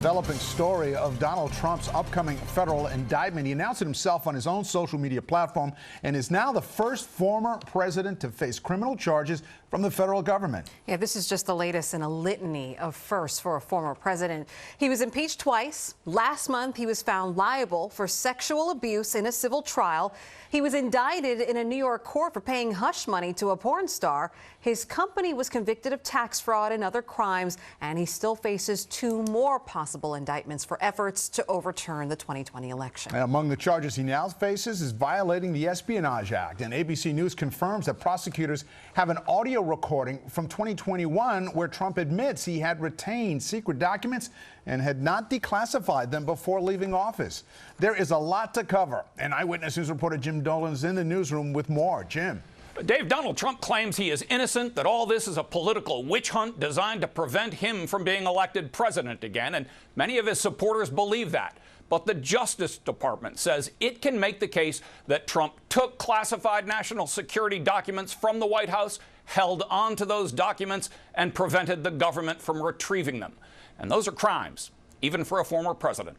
Developing story of Donald Trump's upcoming federal indictment. He announced it himself on his own social media platform and is now the first former president to face criminal charges from the federal government. Yeah, this is just the latest in a litany of firsts for a former president. He was impeached twice. Last month, he was found liable for sexual abuse in a civil trial. He was indicted in a New York court for paying hush money to a porn star. His company was convicted of tax fraud and other crimes, and he still faces 2 more possible indictments for efforts to overturn the 2020 election. And among the charges he now faces is violating the Espionage Act. And ABC News confirms that prosecutors have an audio recording from 2021 where Trump admits he had retained secret documents and had not declassified them before leaving office. There is a lot to cover, and Eyewitness News reporter Jim Dolan is in the newsroom with more. Jim. Dave, Donald Trump claims he is innocent, that all this is a political witch hunt designed to prevent him from being elected president again, and many of his supporters believe that. But the Justice Department says it can make the case that Trump took classified national security documents from the White House, held on to those documents, and prevented the government from retrieving them. And those are crimes, even for a former president.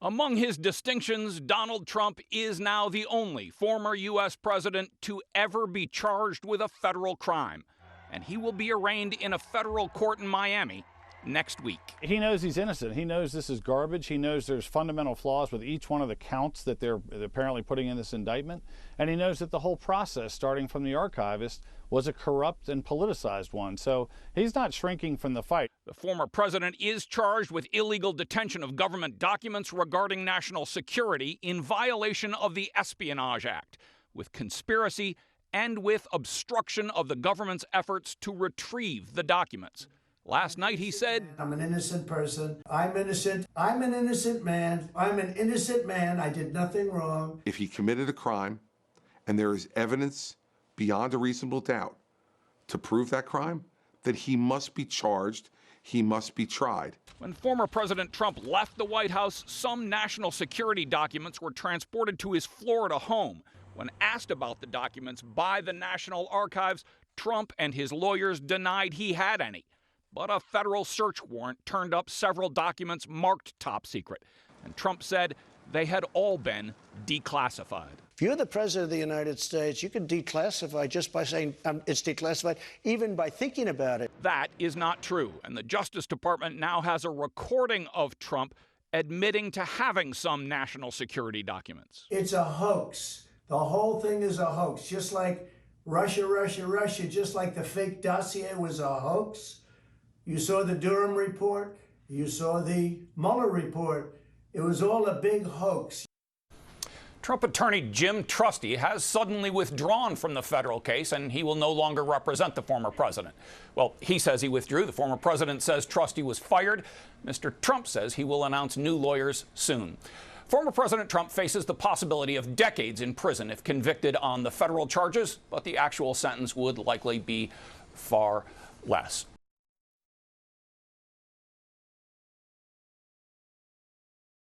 Among his distinctions, Donald Trump is now the only former U.S. president to ever be charged with a federal crime. And he will be arraigned in a federal court in Miami next week. He knows he's innocent. He knows this is garbage. He knows there's fundamental flaws with each one of the counts that they're apparently putting in this indictment. And he knows that the whole process, starting from the archivist, was a corrupt and politicized one. So he's not shrinking from the fight. The former president is charged with illegal detention of government documents regarding national security in violation of the Espionage Act, with conspiracy and with obstruction of the government's efforts to retrieve the documents. Last night he said, "I'm an innocent person. I'm innocent. I'm an innocent man. I'm an innocent man. I did nothing wrong." If he committed a crime and there is evidence beyond a reasonable doubt to prove that crime, that he must be charged, he must be tried. When former President Trump left the White House, some national security documents were transported to his Florida home. When asked about the documents by the National Archives, Trump and his lawyers denied he had any. But a federal search warrant turned up several documents marked top secret. And Trump said they had all been declassified. If you're the president of the United States, you can declassify just by saying it's declassified, even by thinking about it. That is not true. And the Justice Department now has a recording of Trump admitting to having some national security documents. It's a hoax. The whole thing is a hoax. Just like Russia, just like the fake dossier was a hoax. You saw the Durham report. You saw the Mueller report. It was all a big hoax. Trump attorney Jim Trusty has suddenly withdrawn from the federal case, and he will no longer represent the former president. Well, he says he withdrew. The former president says Trusty was fired. Mr. Trump says he will announce new lawyers soon. Former President Trump faces the possibility of decades in prison if convicted on the federal charges, but the actual sentence would likely be far less.